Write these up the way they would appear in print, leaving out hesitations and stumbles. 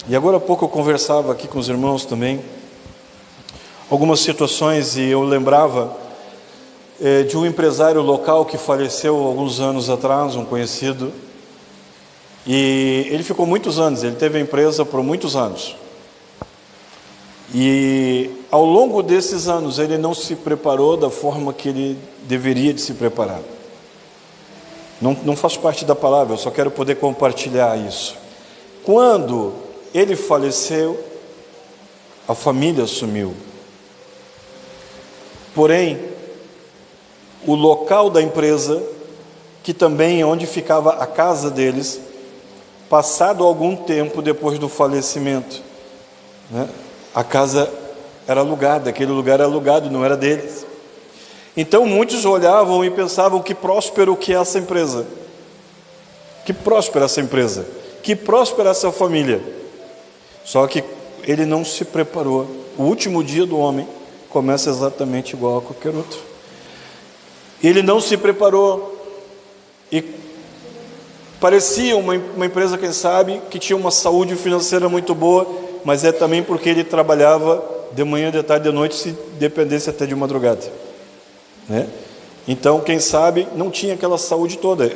E agora há pouco eu conversava aqui com os irmãos também, algumas situações, e eu lembrava de um empresário local que faleceu alguns anos atrás, um conhecido, e ele ficou muitos anos, ele teve a empresa por muitos anos, e ao longo desses anos ele não se preparou da forma que ele deveria de se preparar. Não faz parte da palavra, eu só quero poder compartilhar isso. Quando ele faleceu, a família sumiu. Porém, o local da empresa, que também é onde ficava a casa deles, passado algum tempo depois do falecimento, né, a casa era alugada, aquele lugar era alugado, não era deles. Então muitos olhavam e pensavam: que próspero que é essa empresa, que próspera essa empresa, que próspera essa família. Só que ele não se preparou. O último dia do homem começa exatamente igual a qualquer outro. Ele não se preparou, e parecia uma empresa, quem sabe, que tinha uma saúde financeira muito boa, mas é também porque ele trabalhava de manhã, de tarde, de noite, se dependesse até de madrugada, né? Então, quem sabe, não tinha aquela saúde toda,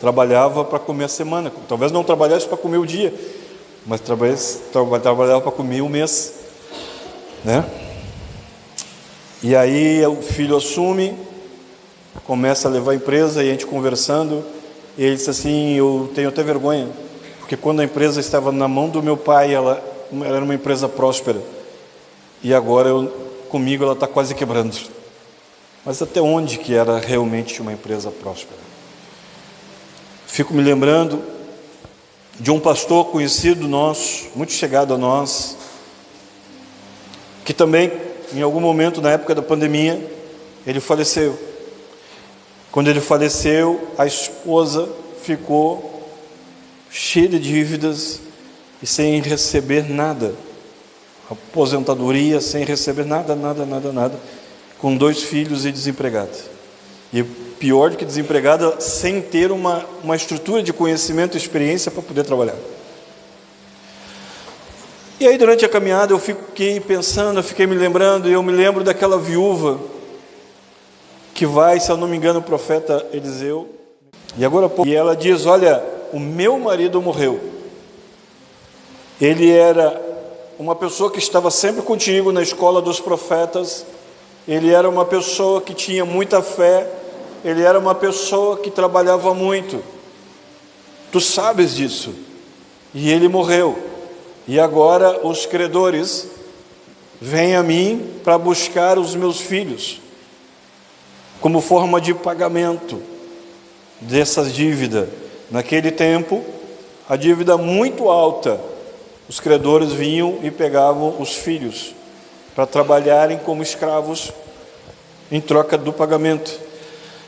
trabalhava para comer a semana, talvez não trabalhasse para comer o dia, mas trabalhava para comer o mês, né? E aí o filho assume, começa a levar a empresa, e a gente conversando, e ele disse assim: eu tenho até vergonha, porque quando a empresa estava na mão do meu pai, ela era uma empresa próspera, e agora comigo ela está quase quebrando. Mas até onde que era realmente uma empresa próspera? Fico me lembrando de um pastor conhecido nosso, muito chegado a nós, que também, em algum momento, na época da pandemia, ele faleceu. Quando ele faleceu, a esposa ficou cheia de dívidas e sem receber nada, aposentadoria, sem receber nada, com 2 filhos e desempregada. E pior do que desempregada, sem ter uma estrutura de conhecimento e experiência para poder trabalhar. E aí, durante a caminhada, eu fiquei pensando, eu fiquei me lembrando, e eu me lembro daquela viúva que vai, se eu não me engano, o profeta Eliseu, e ela diz: olha, o meu marido morreu. Ele era uma pessoa que estava sempre contigo na escola dos profetas, ele era uma pessoa que tinha muita fé, ele era uma pessoa que trabalhava muito, tu sabes disso, e ele morreu, e agora os credores vêm a mim para buscar os meus filhos, como forma de pagamento dessas dívidas. Naquele tempo, a dívida muito alta, os credores vinham e pegavam os filhos para trabalharem como escravos em troca do pagamento.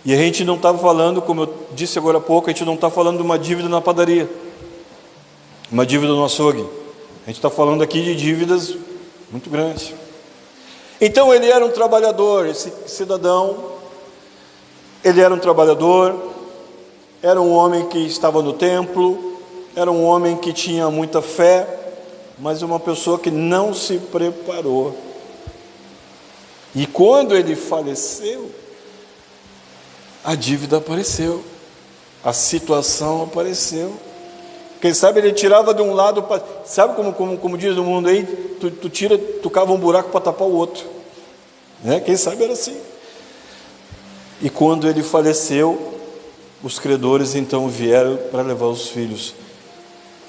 E a gente não está falando, como eu disse agora há pouco, a gente não está falando de uma dívida na padaria, uma dívida no açougue. A gente está falando aqui de dívidas muito grandes. Então ele era um trabalhador, esse cidadão, ele era um trabalhador, era um homem que estava no templo, era um homem que tinha muita fé, mas uma pessoa que não se preparou. E quando ele faleceu, a dívida apareceu, a situação apareceu. Quem sabe ele tirava de um lado, sabe como diz o mundo aí, tu cava um buraco para tapar o outro, né? Quem sabe era assim. E quando ele faleceu, os credores então vieram para levar os filhos,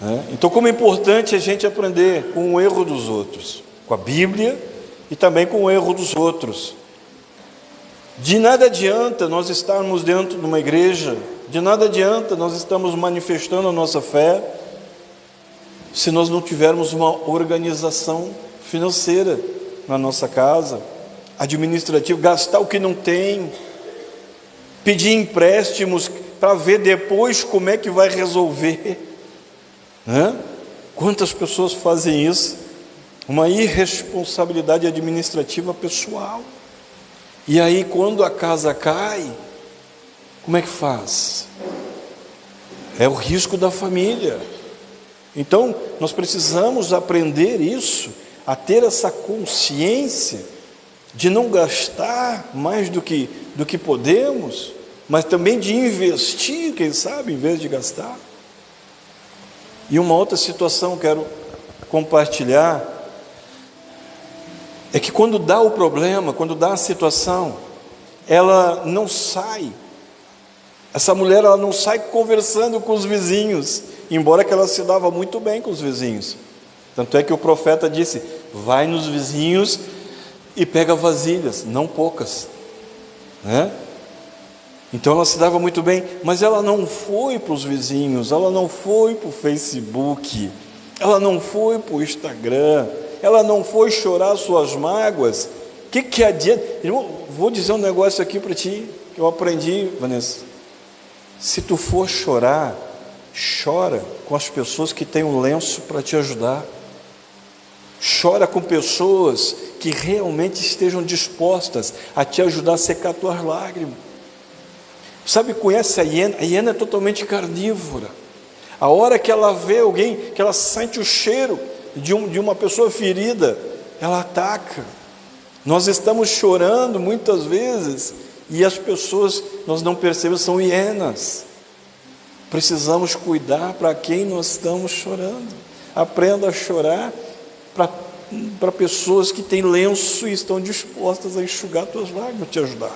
né? Então, como é importante a gente aprender com o erro dos outros, com a Bíblia e também com o erro dos outros. De nada adianta nós estarmos dentro de uma igreja, de nada adianta nós estarmos manifestando a nossa fé, se nós não tivermos uma organização financeira na nossa casa, administrativa, gastar o que não tem, pedir empréstimos para ver depois como é que vai resolver, né? Quantas pessoas fazem isso? Uma irresponsabilidade administrativa pessoal. E aí, quando a casa cai, como é que faz? É o risco da família. Então, nós precisamos aprender isso, a ter essa consciência de não gastar mais do que podemos, mas também de investir, quem sabe, em vez de gastar. E uma outra situação que quero compartilhar é que quando dá o problema, quando dá a situação, ela não sai, essa mulher ela não sai conversando com os vizinhos, embora que ela se dava muito bem com os vizinhos. Tanto é que o profeta disse: vai nos vizinhos e pega vasilhas, não poucas, né? Então ela se dava muito bem, mas ela não foi para os vizinhos, ela não foi para o Facebook, ela não foi para o Instagram, ela não foi chorar suas mágoas. Que adianta? Irmão, vou dizer um negócio aqui para ti, que eu aprendi, Vanessa. Se tu for chorar, chora com as pessoas que têm um lenço para te ajudar. Chora com pessoas que realmente estejam dispostas a te ajudar a secar tuas lágrimas. Sabe, conhece a hiena? A hiena é totalmente carnívora. A hora que ela vê alguém, que ela sente o cheiro de uma pessoa ferida, ela ataca. Nós estamos chorando muitas vezes e as pessoas, nós não percebemos, são hienas. Precisamos cuidar para quem nós estamos chorando. Aprenda a chorar para pessoas que têm lenço e estão dispostas a enxugar tuas lágrimas, te ajudar.